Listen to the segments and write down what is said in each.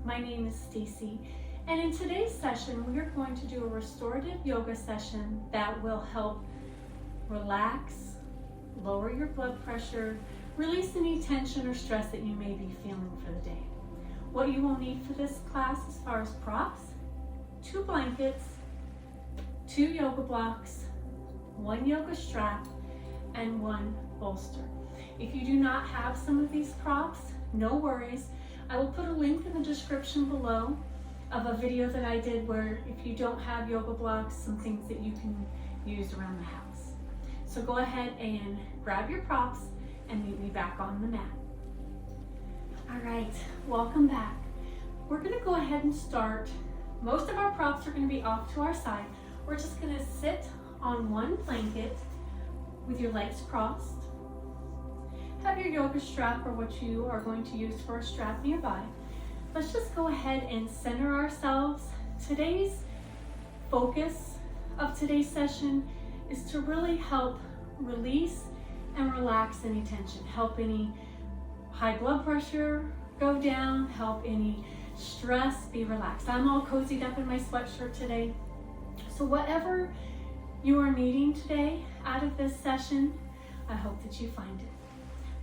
My name is Stacie, and in today's session we are going to do a restorative yoga session that will help relax, lower your blood pressure, release any tension or stress that you may be feeling for the day. What you will need for this class as far as props: 2 blankets, 2 yoga blocks, 1 yoga strap, and 1 bolster. If you do not have some of these props, no worries. I will put a link in the description below of a video that I did where if you don't have yoga blocks, some things that you can use around the house. So go ahead and grab your props and meet me back on the mat. All right, welcome back. We're gonna go ahead and start. Most of our props are gonna be off to our side. We're just gonna sit on 1 blanket with your legs crossed. Have your yoga strap or what you are going to use for a strap nearby. Let's just go ahead and center ourselves. Today's focus of today's session is to really help release and relax any tension, help any high blood pressure go down, help any stress be relaxed. I'm all cozied up in my sweatshirt today. So whatever you are needing today out of this session, I hope that you find it.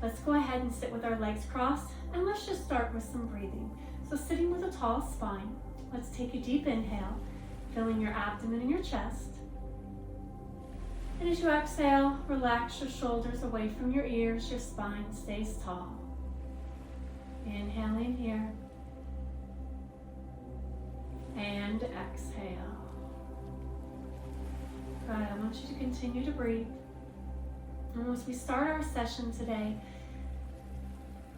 Let's go ahead and sit with our legs crossed, and let's just start with some breathing. So sitting with a tall spine, let's take a deep inhale, filling your abdomen and your chest. And as you exhale, relax your shoulders away from your ears, your spine stays tall. Inhale in here, and exhale. Good, I want you to continue to breathe. And as we start our session today,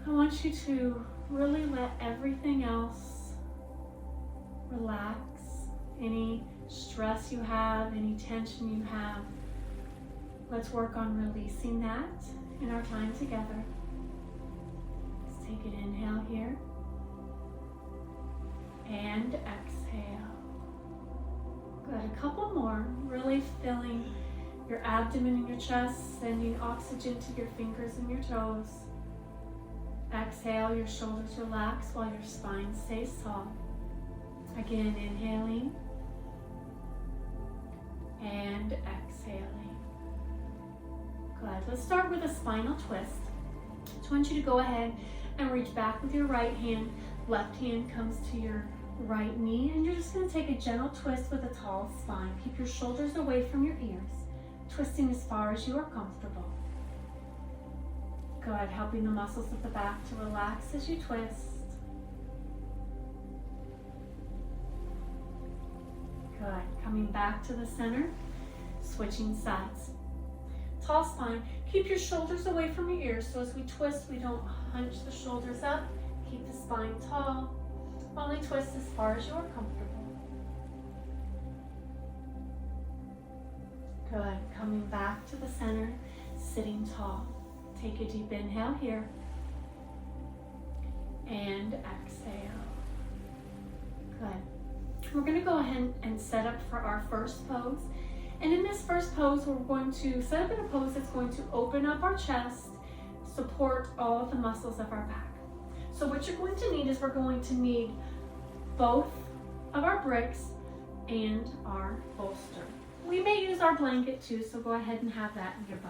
I want you to really let everything else relax. Any stress you have, any tension you have, let's work on releasing that in our time together. Let's take an inhale here and exhale. Good, a couple more, really filling your abdomen and your chest, sending oxygen to your fingers and your toes. Exhale, your shoulders relax while your spine stays tall. Again, inhaling and exhaling. Good. Let's start with a spinal twist. So I want you to go ahead and reach back with your right hand. Left hand comes to your right knee, and you're just going to take a gentle twist with a tall spine. Keep your shoulders away from your ears, twisting as far as you are comfortable. Good, helping the muscles of the back to relax as you twist. Good, coming back to the center, switching sides. Tall spine, keep your shoulders away from your ears, so as we twist, we don't hunch the shoulders up. Keep the spine tall, only twist as far as you are comfortable. Good, coming back to the center, sitting tall. Take a deep inhale here and exhale. Good. We're going to go ahead and set up for our first pose. And in this first pose, we're going to set up in a pose that's going to open up our chest, support all of the muscles of our back. So what you're going to need is we're going to need both of our bricks and our bolster. We may use our blanket too, so go ahead and have that nearby.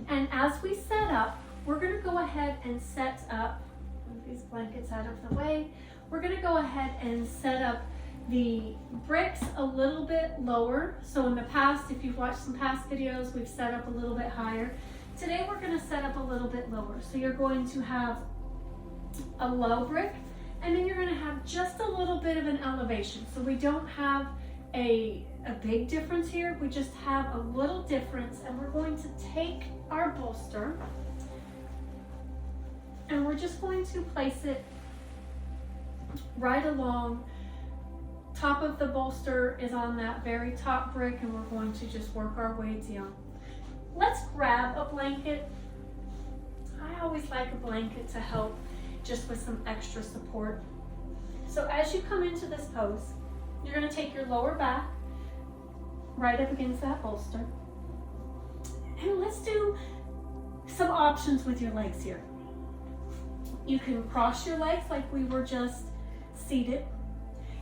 And as we set up, we're going to go ahead and set up, move these blankets out of the way, we're going to go ahead and set up the bricks a little bit lower. So in the past, if you've watched some past videos, we've set up a little bit higher. Today we're going to set up a little bit lower. So you're going to have a low brick, and then you're going to have just a little bit of an elevation. So we don't have a big difference here, we just have a little difference, and we're going to take our bolster and we're just going to place it right along. Top of the bolster is on that very top brick, and we're going to just work our way down. Let's grab a blanket. I always like a blanket to help just with some extra support. So as you come into this pose, you're going to take your lower back right up against that bolster. And let's do some options with your legs here. You can cross your legs like we were just seated.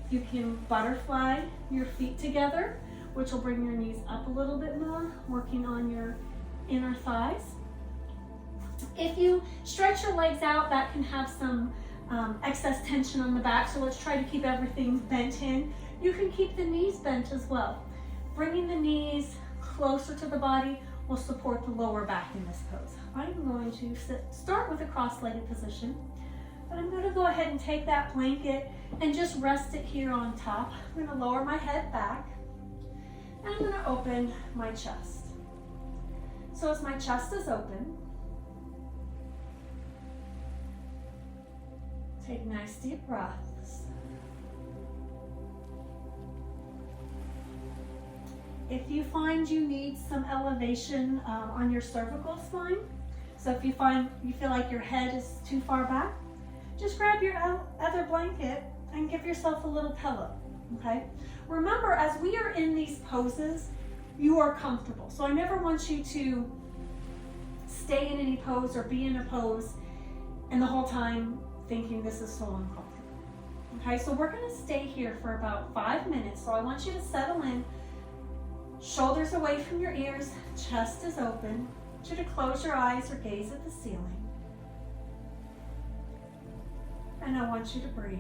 You can butterfly your feet together, which will bring your knees up a little bit more, working on your inner thighs. If you stretch your legs out, that can have some excess tension on the back, so let's try to keep everything bent in. You can keep the knees bent as well. Bringing the knees closer to the body will support the lower back in this pose. I'm going to start with a cross-legged position, but I'm going to go ahead and take that blanket and just rest it here on top. I'm going to lower my head back, and I'm going to open my chest. So as my chest is open, take nice deep breaths. If you find you need some elevation on your cervical spine, so if you feel like your head is too far back, just grab your other blanket and give yourself a little pillow, okay? Remember, as we are in these poses, you are comfortable. So I never want you to stay in any pose or be in a pose and the whole time thinking this is so uncomfortable. Okay, so we're gonna stay here for about 5 minutes. So I want you to settle in, shoulders away from your ears, chest is open. I want you to close your eyes or gaze at the ceiling. And I want you to breathe.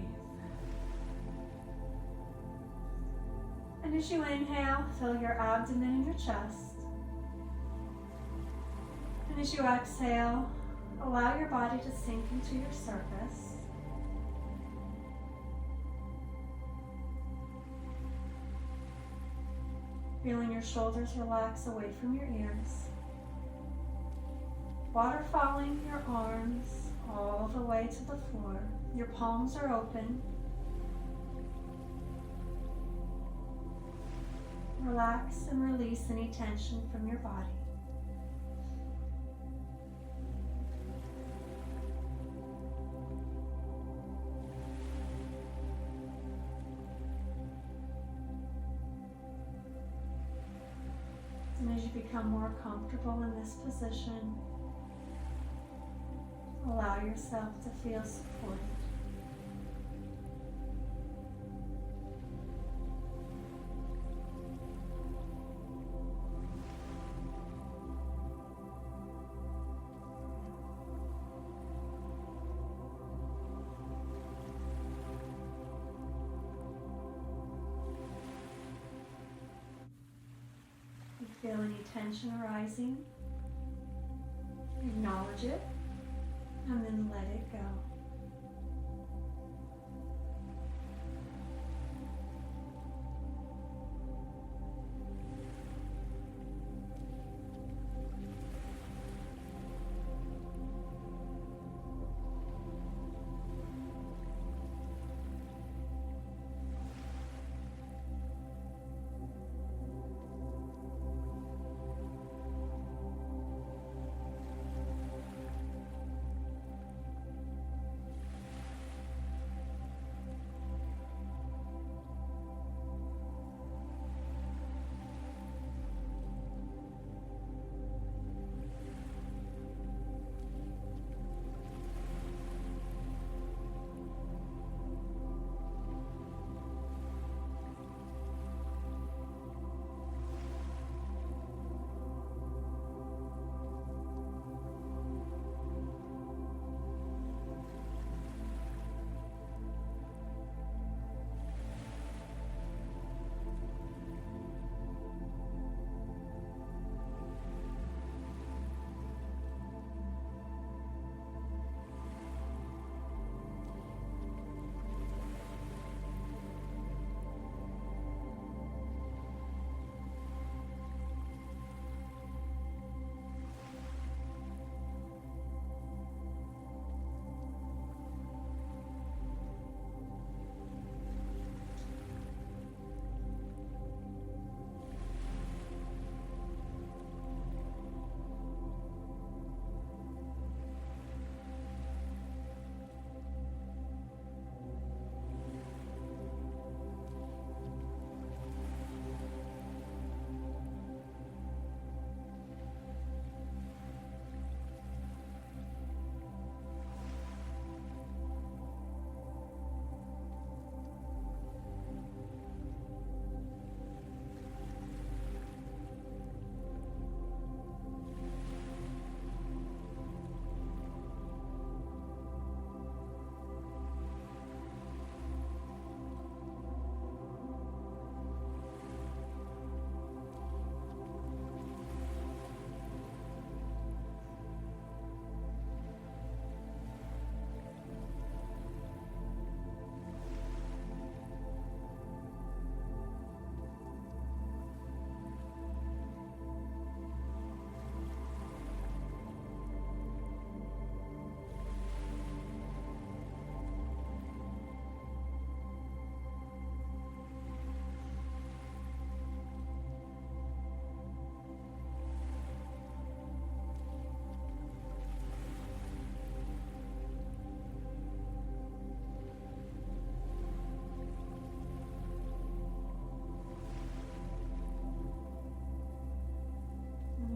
And as you inhale, fill your abdomen and your chest. And as you exhale, allow your body to sink into your surface. Feeling your shoulders relax away from your ears. Waterfalling your arms all the way to the floor. Your palms are open. Relax and release any tension from your body. And as you become more comfortable in this position, allow yourself to feel supported. Feel any tension arising, acknowledge it, and then let it go.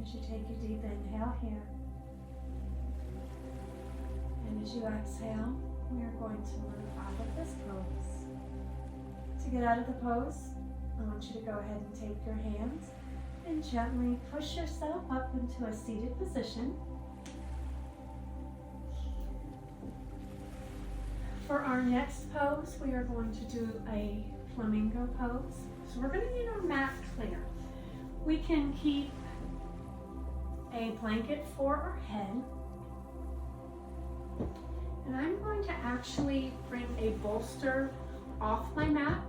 As you take a deep inhale here. And as you exhale, we are going to move out of this pose. To get out of the pose, I want you to go ahead and take your hands and gently push yourself up into a seated position. For our next pose, we are going to do a flamingo pose. So we're going to get our mat clear. We can keep a blanket for our head. And I'm going to actually bring a bolster off my mat.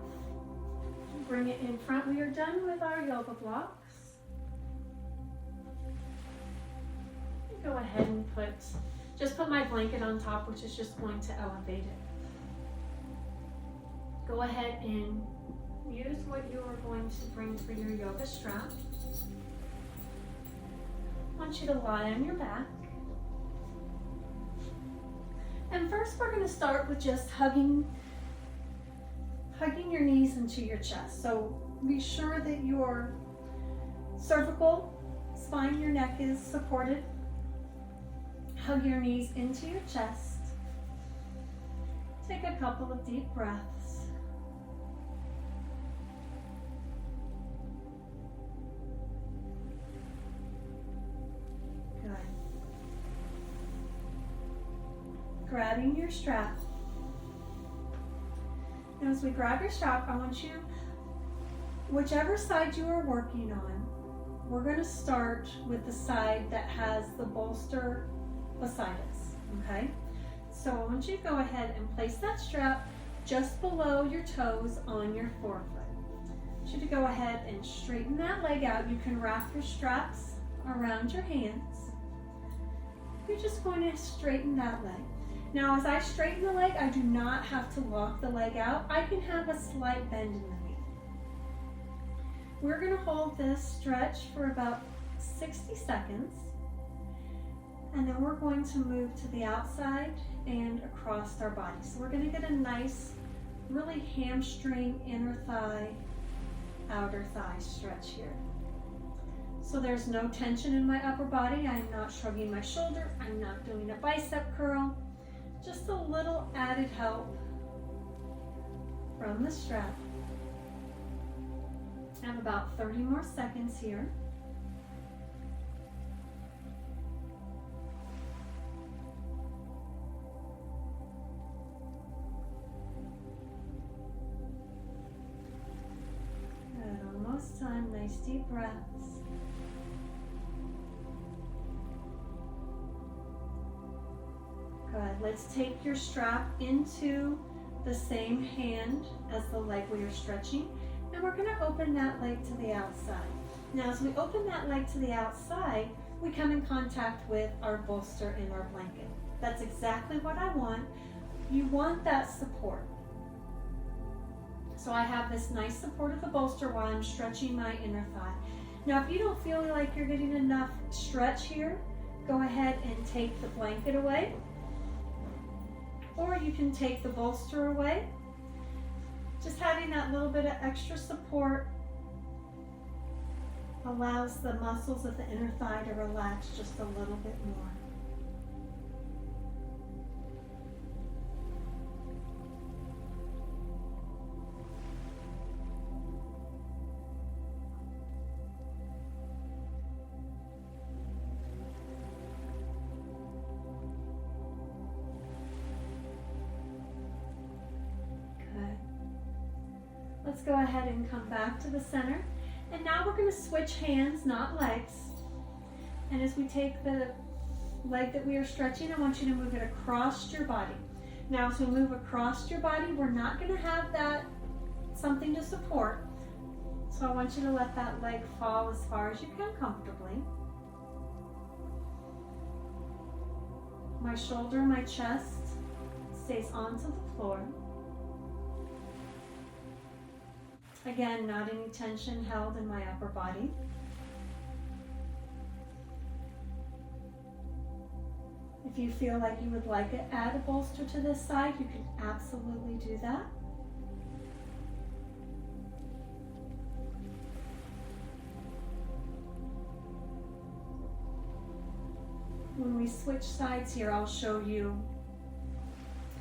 Bring it in front. We are done with our yoga blocks. Go ahead and just put my blanket on top, which is just going to elevate it. Go ahead and use what you are going to bring for your yoga strap. I want you to lie on your back. And first we're going to start with just hugging your knees into your chest. So be sure that your cervical spine, your neck is supported. Hug your knees into your chest. Take a couple of deep breaths. Good. Grabbing your strap. Now as we grab your strap, I want you, whichever side you are working on, we're going to start with the side that has the bolster beside us, okay? So I want you to go ahead and place that strap just below your toes on your forefoot. I want you to go ahead and straighten that leg out. You can wrap your straps around your hands. You're just going to straighten that leg. Now as I straighten the leg, I do not have to lock the leg out. I can have a slight bend in the knee. We're going to hold this stretch for about 60 seconds. And then we're going to move to the outside and across our body. So we're going to get a nice, really hamstring, inner thigh, outer thigh stretch here. So there's no tension in my upper body. I'm not shrugging my shoulder. I'm not doing a bicep curl. Just a little added help from the strap. I have about 30 more seconds here. Good, almost time. Nice deep breaths. Good. Let's take your strap into the same hand as the leg we are stretching, and we're going to open that leg to the outside. Now, as we open that leg to the outside, we come in contact with our bolster and our blanket. That's exactly what I want. You want that support. So I have this nice support of the bolster while I'm stretching my inner thigh. Now, if you don't feel like you're getting enough stretch here, go ahead and take the blanket away. Or you can take the bolster away. Just having that little bit of extra support allows the muscles of the inner thigh to relax just a little bit more. Let's go ahead and come back to the center. And now we're going to switch hands, not legs. And as we take the leg that we are stretching, I want you to move it across your body. Now as we move across your body, we're not going to have that something to support. So I want you to let that leg fall as far as you can comfortably. My shoulder, my chest stays onto the floor. Again, not any tension held in my upper body. If you feel like you would like to add a bolster to this side, you can absolutely do that. when we switch sides here, I'll show you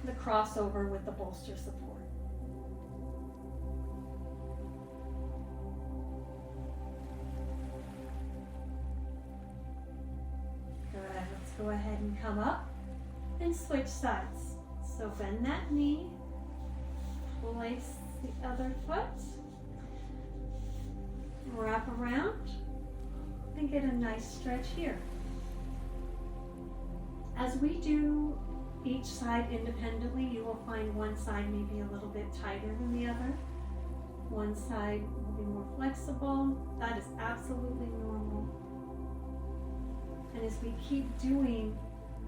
the crossover with the bolster support. Good, let's go ahead and come up and switch sides. So bend that knee, place the other foot, wrap around, and get a nice stretch here. As we do each side independently, you will find one side may be a little bit tighter than the other. One side will be more flexible. That is absolutely normal. And as we keep doing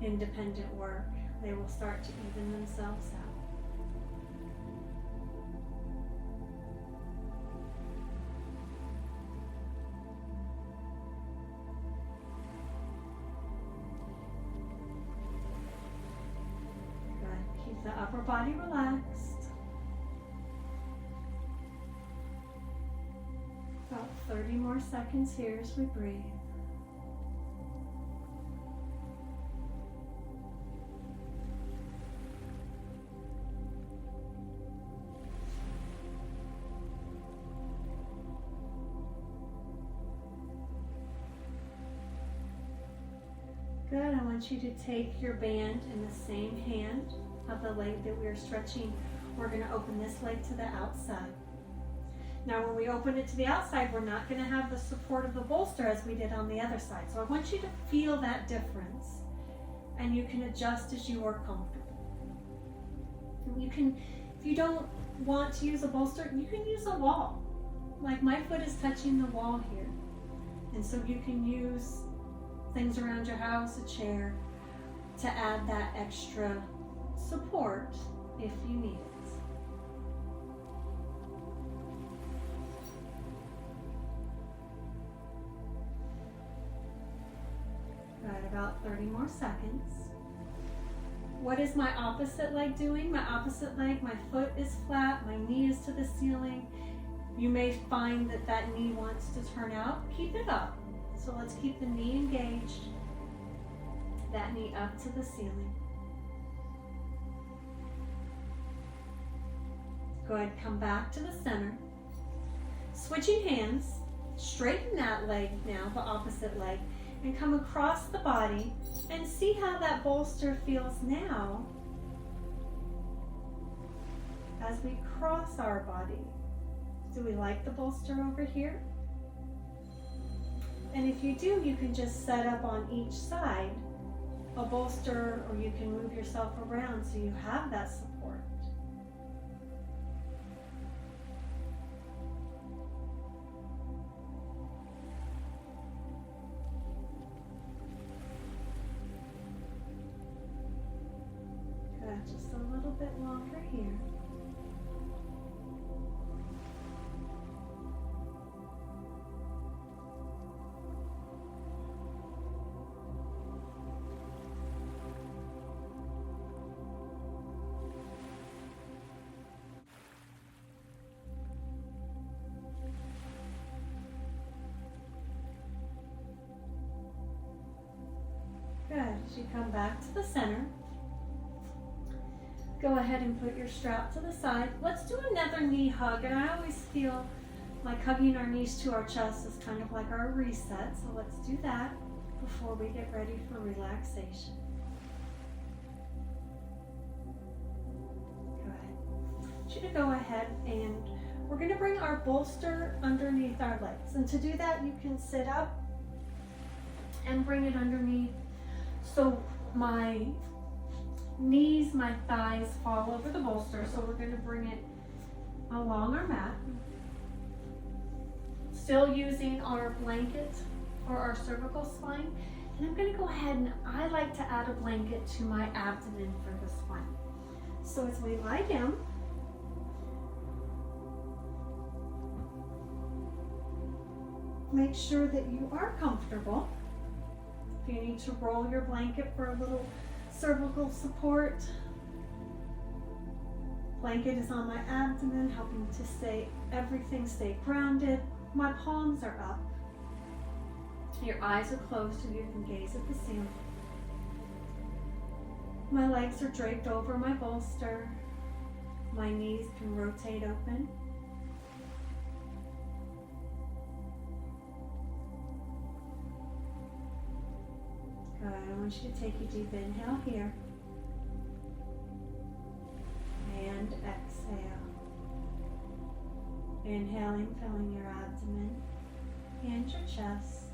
independent work, they will start to even themselves out. The upper body relaxed. About 30 more seconds here as we breathe. Good, I want you to take your band in the same hand of the leg that we are stretching. We're going to open this leg to the outside. Now when we open it to the outside, we're not going to have the support of the bolster as we did on the other side. So I want you to feel that difference, and you can adjust as you are comfortable. You can, if you don't want to use a bolster, you can use a wall. Like my foot is touching the wall here. And so you can use things around your house, a chair, to add that extra support if you need it. Right, about 30 more seconds. What is my opposite leg doing? My opposite leg, my foot is flat, my knee is to the ceiling. You may find that that knee wants to turn out. Keep it up. So let's keep the knee engaged, that knee up to the ceiling. Go ahead, come back to the center. Switching hands, straighten that leg now, the opposite leg, and come across the body and see how that bolster feels now as we cross our body. Do we like the bolster over here? And if you do, you can just set up on each side a bolster, or you can move yourself around so you have that support. Good, just a little bit longer here. Good, as you come back to the center, go ahead and put your strap to the side. Let's do another knee hug, and I always feel like hugging our knees to our chest is kind of like our reset, so let's do that before we get ready for relaxation. Good. I want you to go ahead, and we're going to bring our bolster underneath our legs, and to do that you can sit up and bring it underneath. So my knees, my thighs fall over the bolster, so we're going to bring it along our mat. Still using our blanket or our cervical spine. And I'm going to go ahead, and I like to add a blanket to my abdomen for this one. So as we lie down, make sure that you are comfortable. If you need to roll your blanket for a little cervical support, blanket is on my abdomen, helping to everything stay grounded. My palms are up. Your eyes are closed so you can gaze at the ceiling. My legs are draped over my bolster. My knees can rotate open. Good. I want you to take a deep inhale here. And exhale. Inhaling, filling your abdomen and your chest.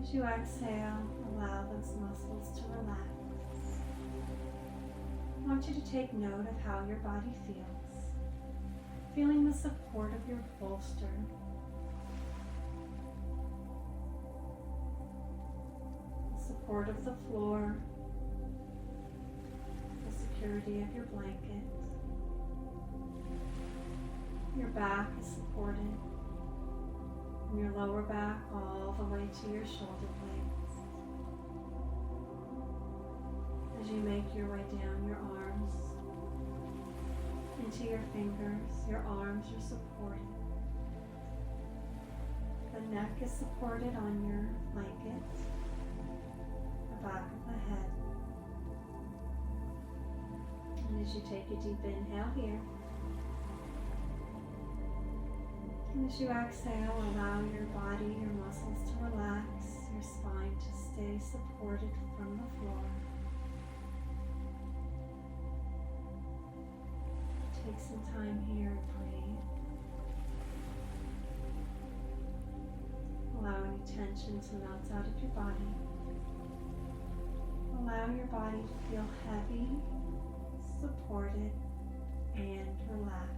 As you exhale, allow those muscles to relax. I want you to take note of how your body feels. Feeling the support of your bolster. The support of the floor. The security of your blanket. Your back is supported. From your lower back all the way to your shoulder blades. As you make your way down your arms, into your fingers, your arms are supported. The neck is supported on your blanket, the back of the head. And as you take a deep inhale here, and as you exhale, allow your body, your muscles to relax, your spine to stay supported from the floor. Take some time here and breathe. Allow any tension to melt out of your body. Allow your body to feel heavy, supported, and relaxed.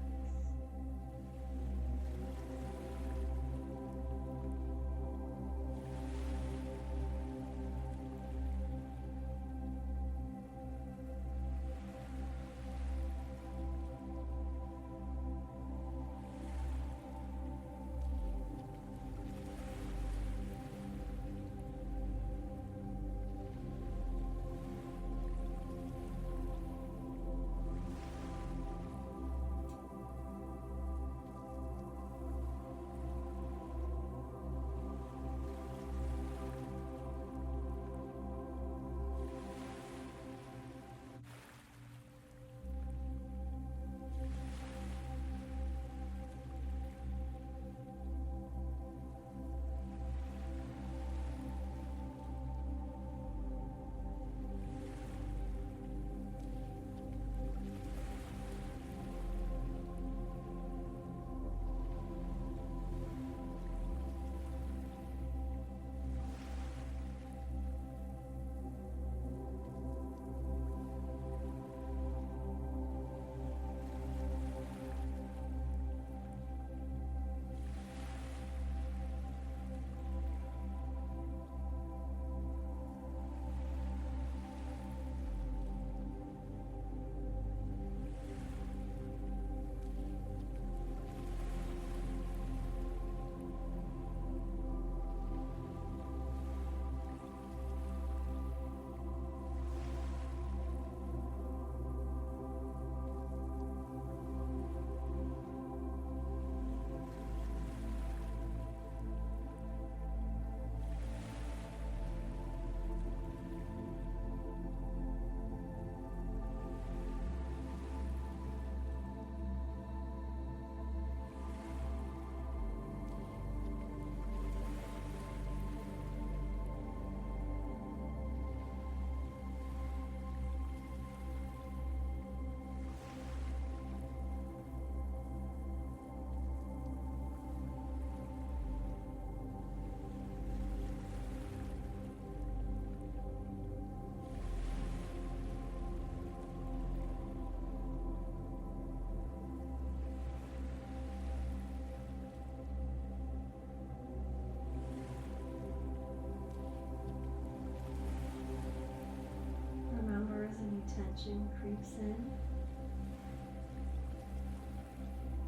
Tension creeps in,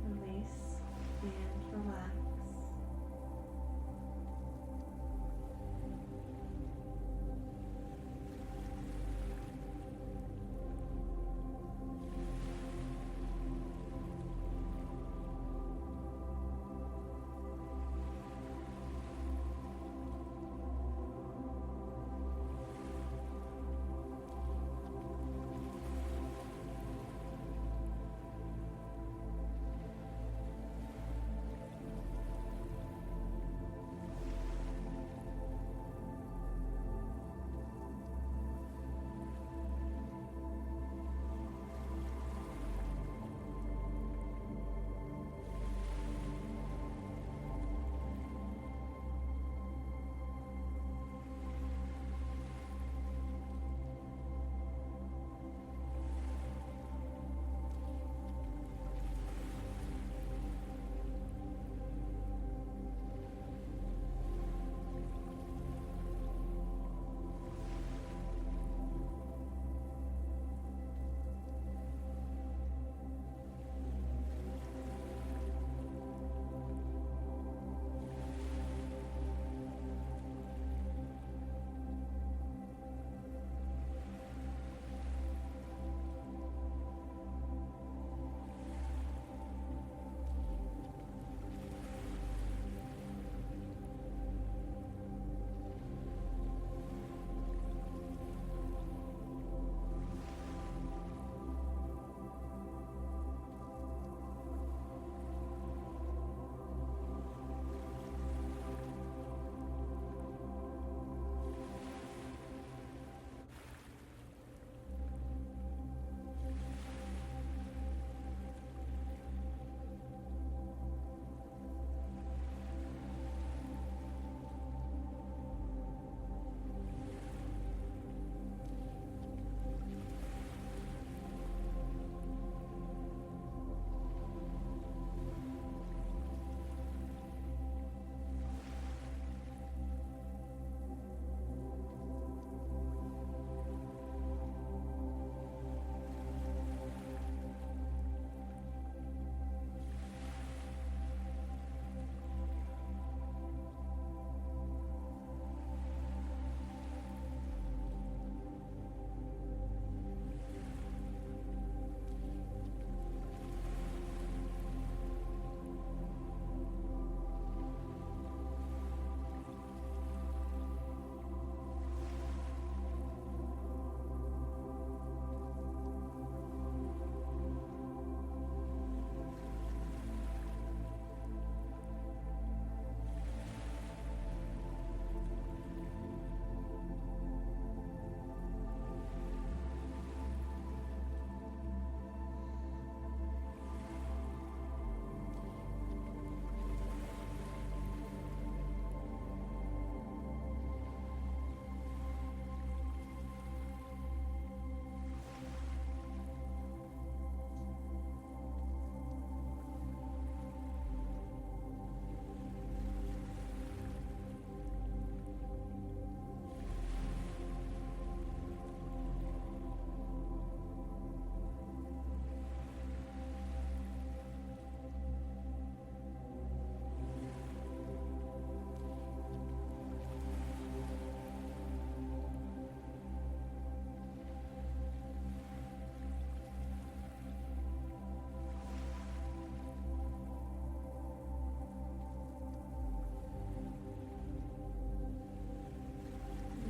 release, and relax.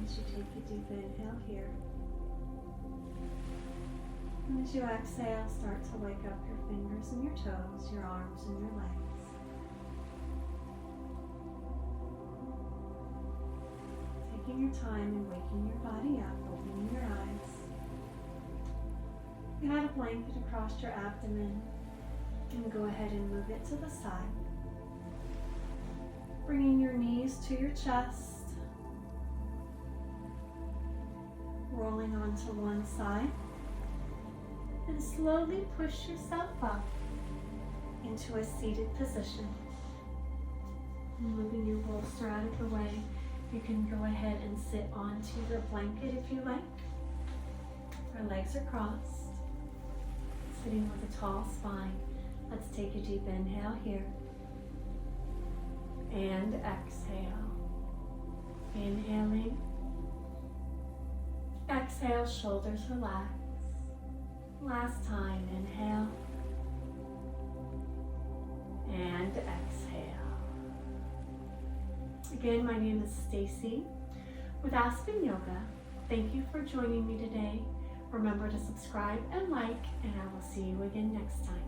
as you take a deep inhale here. And as you exhale, start to wake up your fingers and your toes, your arms and your legs. Taking your time and waking your body up, opening your eyes. You add a blanket across your abdomen and go ahead and move it to the side. Bringing your knees to your chest. Rolling onto one side. And slowly push yourself up into a seated position. Moving your bolster out of the way, you can go ahead and sit onto your blanket if you like. Our legs are crossed, sitting with a tall spine. Let's take a deep inhale here. And exhale. Inhaling. Exhale, shoulders relax. Last time, inhale. And exhale. Again, my name is Stacie with Aspen Yoga. Thank you for joining me today. Remember to subscribe and like, and I will see you again next time.